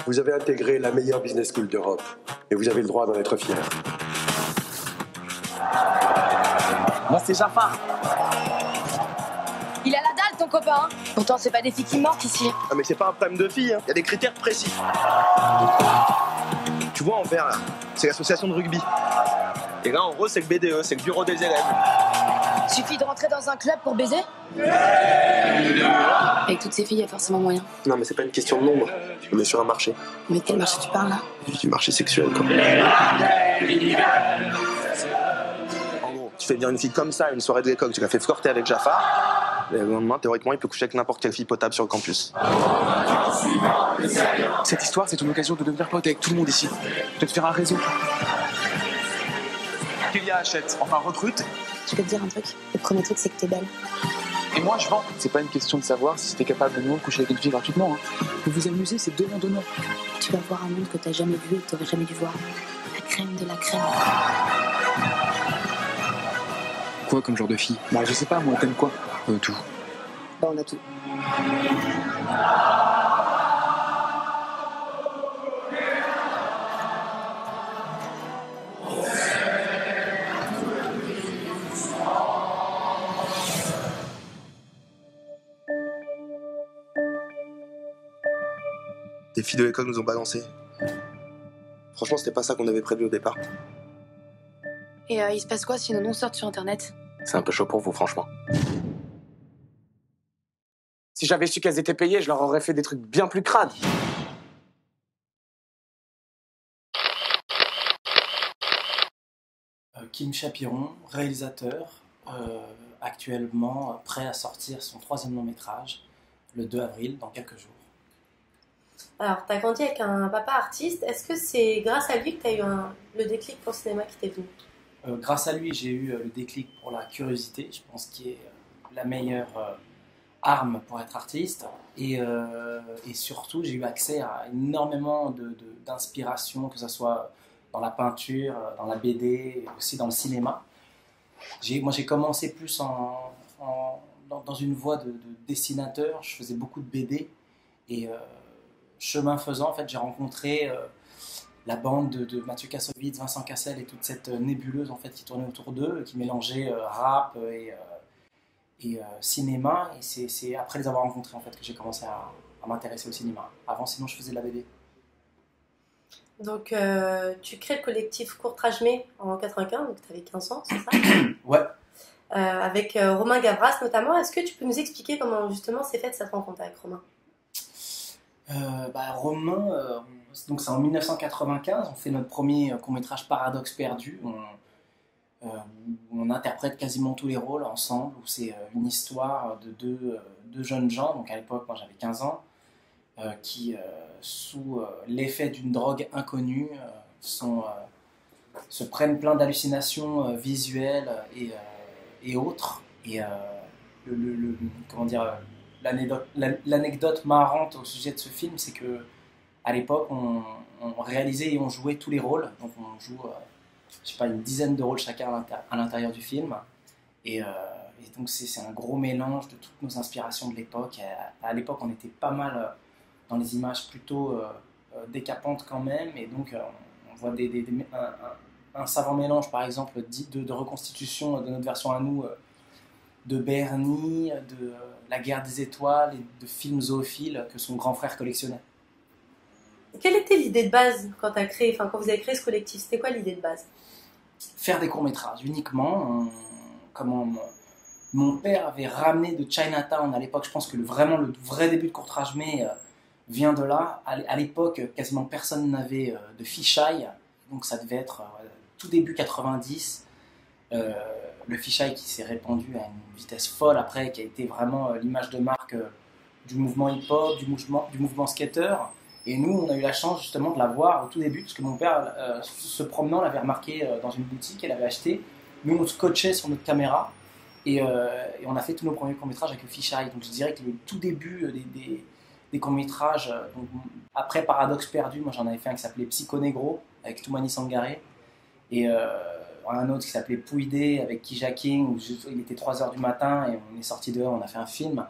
Vous avez intégré la meilleure business school d'Europe et vous avez le droit d'en être fier. Moi, c'est Jafar. Il a la dalle, ton copain. Pourtant, c'est pas des filles qui mentent ici. Ah mais c'est pas un problème de filles, il y a des critères précis. Tu vois en vert là, c'est l'association de rugby. Et là en rose c'est le BDE, c'est le bureau des élèves. Suffit de rentrer dans un club pour baiser. Avec toutes ces filles, il y a forcément moyen. Non mais c'est pas une question de nombre, on est sur un marché. Mais de quel marché tu parles là? Du marché sexuel quoi. En gros, tu fais venir une fille comme ça à une soirée de l'école, tu l'as fait flirter avec Jafar, et le lendemain théoriquement il peut coucher avec n'importe quelle fille potable sur le campus. Cette histoire, c'est une occasion de devenir pote avec tout le monde ici. De te faire un réseau. Kélia achète, enfin recrute. Je peux te dire un truc. Le premier truc, c'est que t'es belle. Et moi, je vends. C'est pas une question de savoir si t'es capable de nous coucher avec une fille gratuitement. Vous vous amusez, c'est donnant-donnant. Tu vas voir un monde que t'as jamais vu et que t'aurais jamais dû voir. La crème de la crème. Quoi comme genre de fille? Bah, je sais pas, moi, t'aimes quoi? Tout. Bah, on a tout. Des filles de l'école nous ont balancé. Franchement c'était pas ça qu'on avait prévu au départ. Et il se passe quoi si nos noms sortent sur internet? C'est un peu chaud pour vous franchement. Si j'avais su qu'elles étaient payées, je leur aurais fait des trucs bien plus crades. Kim Chapiron, réalisateur, actuellement prêt à sortir son 3e long métrage le 2 avril, dans quelques jours. Alors, tu as grandi avec un papa artiste. Est-ce que c'est grâce à lui que tu as eu le déclic pour le cinéma qui t'est venu? Grâce à lui, j'ai eu le déclic pour la curiosité, je pense qui est la meilleure arme pour être artiste. Et surtout, j'ai eu accès à énormément d'inspiration, que ce soit dans la peinture, dans la BD, aussi dans le cinéma. Moi, j'ai commencé plus dans une voie de dessinateur. Je faisais beaucoup de BD. Et chemin faisant, en fait, j'ai rencontré la bande de Mathieu Kassovitz, Vincent Cassel et toute cette nébuleuse en fait, qui tournait autour d'eux, qui mélangeait rap et cinéma. Et c'est après les avoir rencontrés en fait, que j'ai commencé à m'intéresser au cinéma. Avant, sinon, je faisais de la BD. Donc, tu crées le collectif Courtrage-Mai en 95, donc tu avais 15 ans, c'est ça? Ouais. Avec Romain Gavras notamment. Est-ce que tu peux nous expliquer comment justement s'est faite cette rencontre avec Romain? Romain, donc c'est en 1995, on fait notre premier court-métrage Paradoxe perdu. On interprète quasiment tous les rôles ensemble, où c'est une histoire de deux jeunes gens, donc à l'époque, moi j'avais 15 ans, qui, sous l'effet d'une drogue inconnue, se prennent plein d'hallucinations visuelles et autres. Et comment dire, l'anecdote marrante au sujet de ce film, c'est que à l'époque, on réalisait et on jouait tous les rôles. Donc on joue, je sais pas, une dizaine de rôles chacun à l'intérieur du film. Et donc c'est un gros mélange de toutes nos inspirations de l'époque. À l'époque, on était pas mal dans les images plutôt décapantes quand même. Et donc on voit un savant mélange, par exemple, de reconstitution de notre version à nous, de Bernie, de La Guerre des Étoiles et de films zoophiles que son grand frère collectionnait. Quelle était l'idée de base quand vous avez créé ce collectif? C'était quoi l'idée de base? Faire des courts-métrages uniquement. Mon père avait ramené de Chinatown à l'époque. Je pense que le vrai début de Courtrage-Mai vient de là. À l'époque, quasiment personne n'avait de fisheye. Donc ça devait être tout début 90. Le fisheye qui s'est répandu à une vitesse folle après, qui a été vraiment l'image de marque du mouvement hip-hop, du mouvement skater. Et nous, on a eu la chance justement de la voir au tout début, parce que mon père, se promenant, l'avait remarqué dans une boutique, elle l'avait acheté. Nous, on scotchait sur notre caméra et on a fait tous nos premiers courts-métrages avec le fisheye. Donc je dirais que le tout début des courts-métrages, après Paradoxe perdu, moi j'en avais fait un qui s'appelait Psycho Negro avec Toumani Sangaré. Et un autre qui s'appelait Pouidé avec Kija King, où il était 3h du matin et on est sorti dehors, on a fait un film.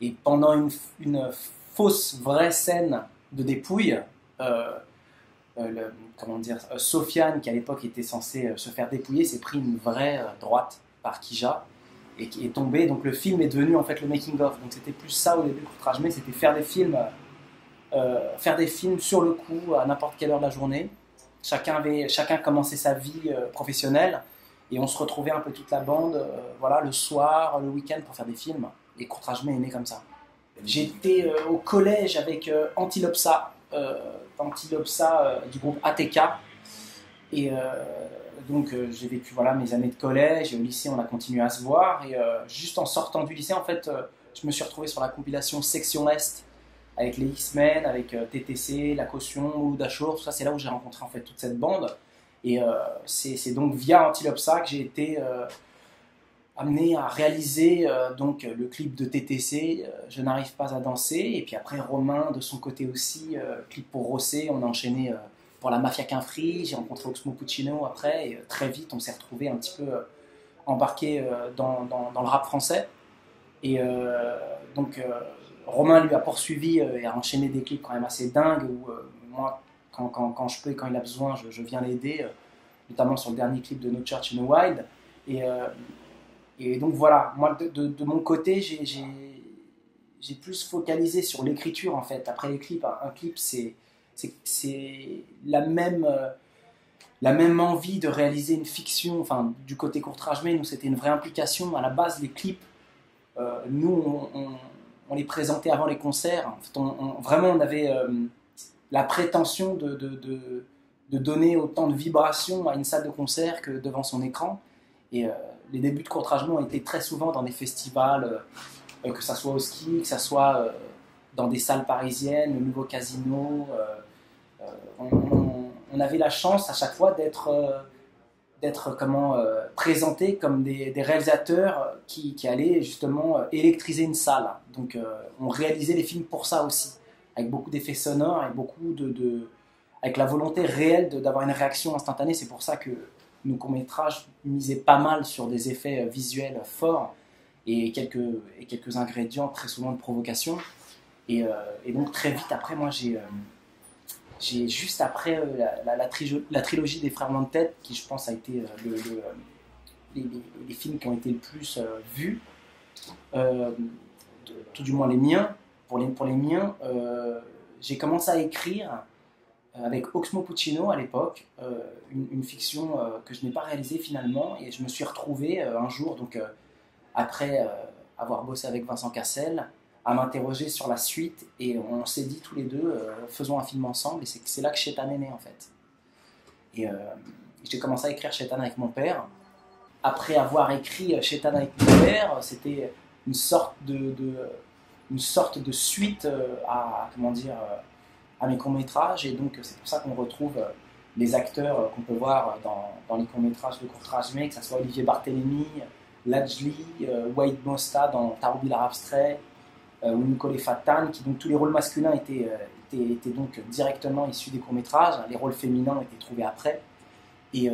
Et pendant une fausse vraie scène de dépouille, Sofiane, qui à l'époque était censé se faire dépouiller, s'est pris une vraie droite par Kija et qui est tombé. Donc le film est devenu en fait le making of. Donc c'était plus ça au début, Courtrage-mais, c'était faire des films sur le coup à n'importe quelle heure de la journée. Chacun commençait sa vie professionnelle et on se retrouvait un peu toute la bande, voilà, le soir, le week-end pour faire des films. Et Courtrage-mais est né comme ça. J'étais au collège avec Antilopsa du groupe ATK. Et donc j'ai vécu voilà, mes années de collège. Et au lycée, on a continué à se voir. Et juste en sortant du lycée, en fait, je me suis retrouvé sur la compilation Section Est avec les X-Men, avec TTC, La Caution, Mouloud Achour. Tout ça, c'est là où j'ai rencontré en fait toute cette bande. Et c'est donc via Antilopsa que j'ai été amené à réaliser donc le clip de TTC, Je n'arrive pas à danser, et puis après Romain de son côté aussi, clip pour Rossé, on a enchaîné pour la Mafia Qu'un Free, j'ai rencontré Oxmo Puccino après, et très vite on s'est retrouvé un petit peu embarqué dans le rap français, et donc Romain lui a poursuivi et a enchaîné des clips quand même assez dingues, où moi quand je peux et quand il a besoin je viens l'aider, notamment sur le dernier clip de No Church in the Wild, et donc voilà, moi de mon côté, j'ai plus focalisé sur l'écriture en fait. Après les clips, un clip c'est la même envie de réaliser une fiction. Enfin, du côté Courtrage-mais, nous c'était une vraie implication. À la base, les clips, nous on les présentait avant les concerts. En fait, vraiment on avait la prétention de donner autant de vibrations à une salle de concert que devant son écran. Et les débuts de Courtrage-mais ont été très souvent dans des festivals, que ça soit au ski, que ça soit dans des salles parisiennes, le Nouveau Casino. On avait la chance à chaque fois d'être présentés comme des réalisateurs qui allaient justement électriser une salle. Donc on réalisait les films pour ça aussi, avec beaucoup d'effets sonores, avec beaucoup avec la volonté réelle d'avoir une réaction instantanée. C'est pour ça que nos courts-métrages misaient pas mal sur des effets visuels forts et quelques ingrédients très souvent de provocation. Et donc très vite après, moi j'ai juste après la trilogie des Frères Mantet, qui je pense a été les films qui ont été le plus vus, tout du moins les miens. Pour les miens, j'ai commencé à écrire avec Oxmo Puccino à l'époque, une fiction que je n'ai pas réalisée finalement, et je me suis retrouvé un jour, donc après avoir bossé avec Vincent Cassel, à m'interroger sur la suite, et on s'est dit tous les deux, faisons un film ensemble, et c'est là que Shaitan est né en fait. Et j'ai commencé à écrire Shaitan avec mon père. Après avoir écrit Shaitan avec mon père, c'était une sorte de suite à mes courts-métrages, et donc c'est pour ça qu'on retrouve les acteurs qu'on peut voir dans les courts-métrages de Courtrage-mais, que ce soit Olivier Barthélémy, Lajli, Wade Mosta dans Taroubi l'art abstrait, ou Nicolas Fatan, qui donc tous les rôles masculins étaient donc directement issus des courts-métrages, les rôles féminins étaient trouvés après, et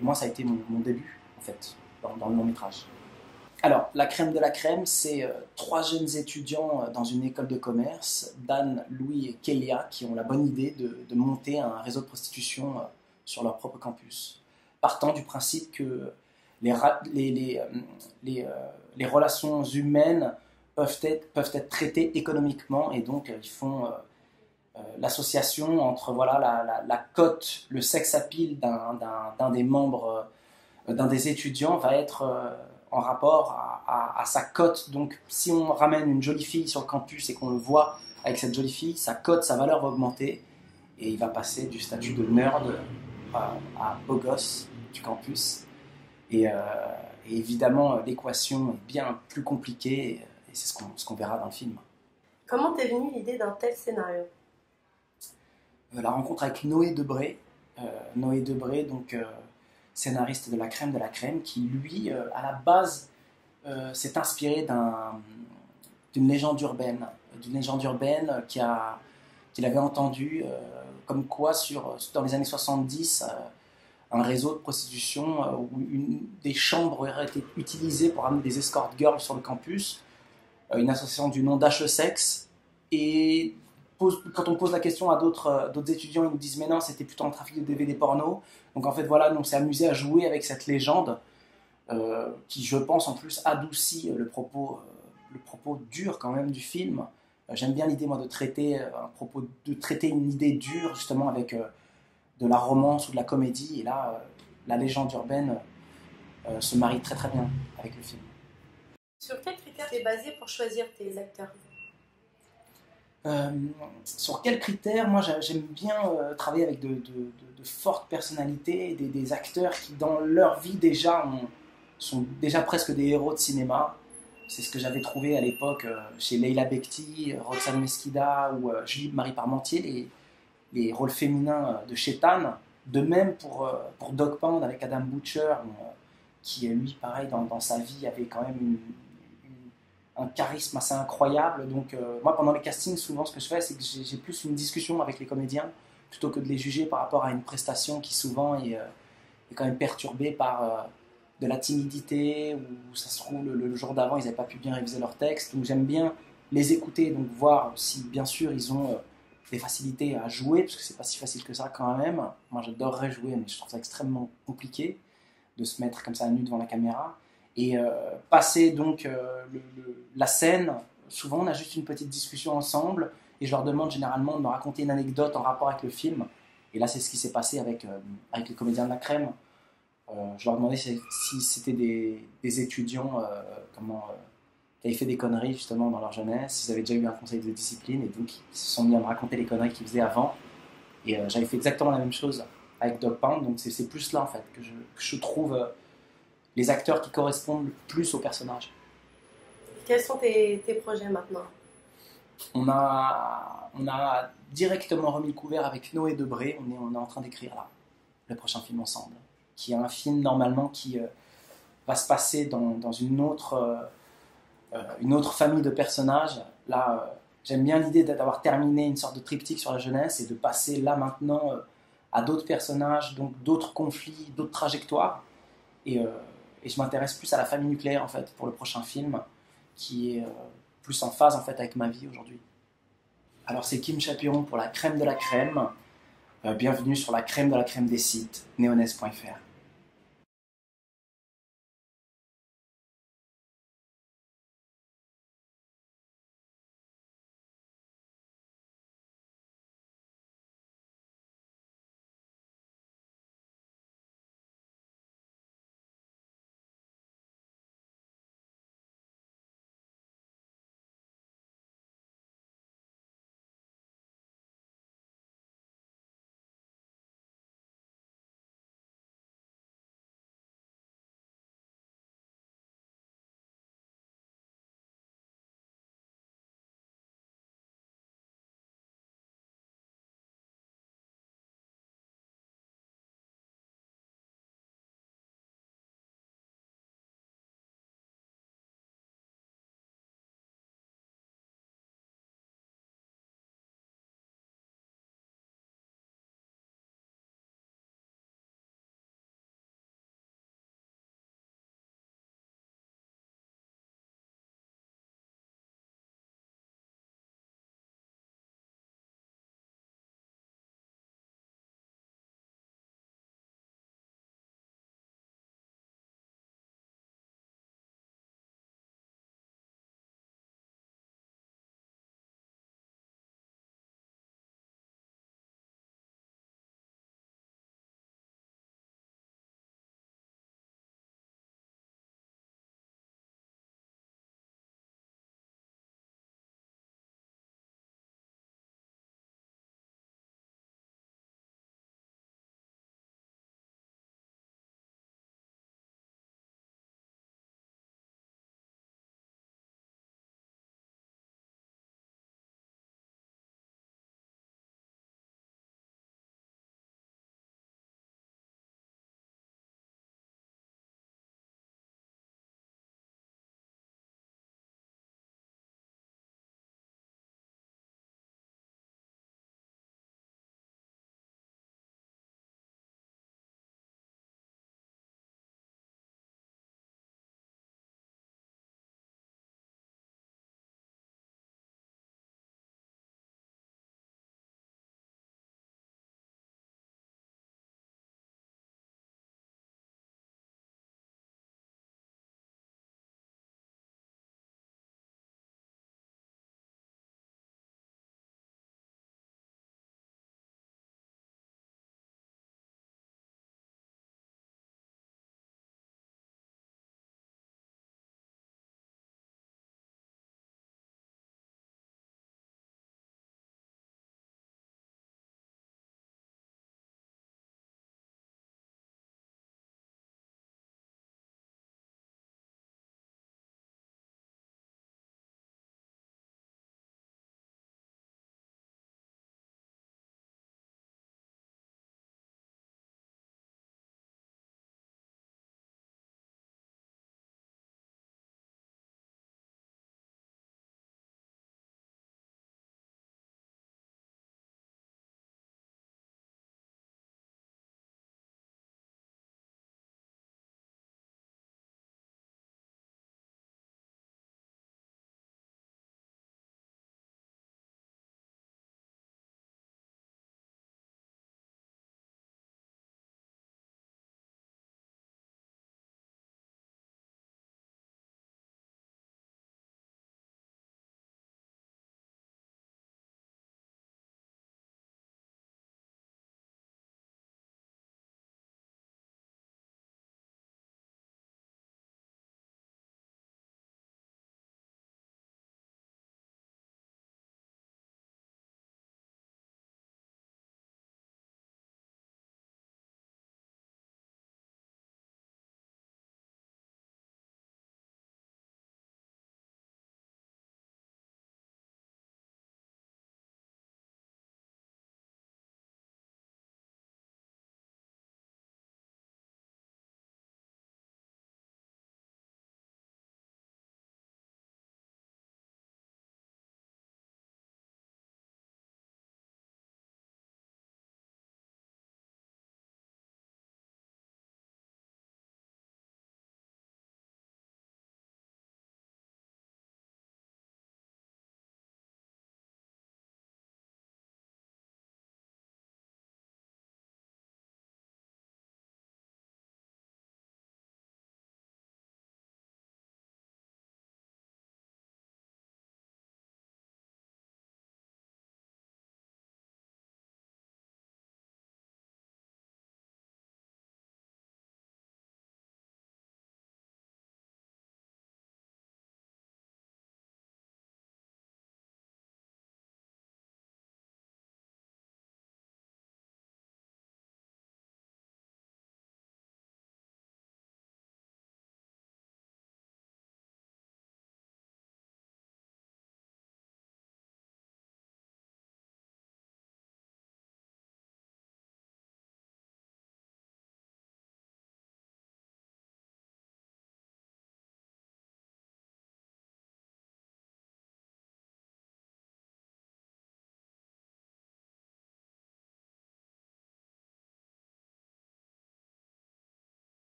moi ça a été mon début en fait dans le long-métrage. Alors, la crème de la crème, c'est 3 jeunes étudiants dans une école de commerce, Dan, Louis et Kélia, qui ont la bonne idée de monter un réseau de prostitution sur leur propre campus, partant du principe que les relations humaines peuvent être traitées économiquement, et donc ils font l'association entre la cote, le sex appeal d'un des membres, d'un des étudiants va être en rapport à sa cote. Donc si on ramène une jolie fille sur le campus et qu'on le voit avec cette jolie fille, sa cote, sa valeur va augmenter, et il va passer du statut de nerd à beau gosse du campus. Et évidemment, l'équation est bien plus compliquée, et c'est ce qu'on verra dans le film. Comment t'es venue l'idée d'un tel scénario ? La rencontre avec Noé Debré. Noé Debré, donc scénariste de La Crème de la Crème, qui lui, à la base, s'est inspiré d'une légende urbaine qu'il avait entendue, comme quoi dans les années 70, un réseau de prostitution où des chambres auraient été utilisées pour amener des escort girls sur le campus, une association du nom d'H-Sex, et quand on pose la question à d'autres étudiants, ils nous disent mais non, c'était plutôt un trafic de DVD porno. Donc en fait voilà, on s'est amusé à jouer avec cette légende qui, je pense, en plus adoucit le propos dur quand même du film. J'aime bien l'idée moi de traiter une idée dure justement avec de la romance ou de la comédie. Et là, la légende urbaine se marie très très bien avec le film. Sur quels critères tu es basé pour choisir tes acteurs? Sur quels critères? Moi, j'aime bien travailler avec de fortes personnalités, des acteurs qui, dans leur vie déjà, sont déjà presque des héros de cinéma. C'est ce que j'avais trouvé à l'époque chez Leila Bekti, Roxane Mesquida ou Julie Marie Parmentier, les rôles féminins de Chétan. De même pour Dog Pound avec Adam Butcher, qui lui, pareil, dans sa vie, avait quand même un charisme assez incroyable. Donc moi, pendant les castings, souvent, ce que je fais, c'est que j'ai plus une discussion avec les comédiens plutôt que de les juger par rapport à une prestation qui souvent est quand même perturbée par de la timidité, ou ça se trouve, le jour d'avant, ils n'avaient pas pu bien réviser leur texte. Donc j'aime bien les écouter, donc voir si, bien sûr, ils ont des facilités à jouer, parce que c'est pas si facile que ça quand même. Moi, j'adorerais jouer, mais je trouve ça extrêmement compliqué de se mettre comme ça à nu devant la caméra. Et passer donc la scène, souvent on a juste une petite discussion ensemble, et je leur demande généralement de me raconter une anecdote en rapport avec le film. Et là, c'est ce qui s'est passé avec les comédiens de la crème. Je leur demandais si c'était des étudiants qui avaient fait des conneries justement dans leur jeunesse, s'ils avaient déjà eu un conseil de discipline, et donc ils se sont mis à me raconter les conneries qu'ils faisaient avant. Et j'avais fait exactement la même chose avec Dog Pound, donc c'est plus là en fait que je trouve les acteurs qui correspondent le plus au personnage. Quels sont tes projets maintenant? On a directement remis le couvert avec Noé Debré. On est en train d'écrire là le prochain film ensemble, qui est un film normalement qui va se passer dans une autre famille de personnages. Là, j'aime bien l'idée d'avoir terminé une sorte de triptyque sur la jeunesse et de passer là maintenant à d'autres personnages, donc d'autres conflits, d'autres trajectoires. Et je m'intéresse plus à la famille nucléaire en fait pour le prochain film, qui est plus en phase en fait avec ma vie aujourd'hui. Alors c'est Kim Chapiron pour la crème de la crème. Bienvenue sur la crème de la crème des sites, neonesse.fr.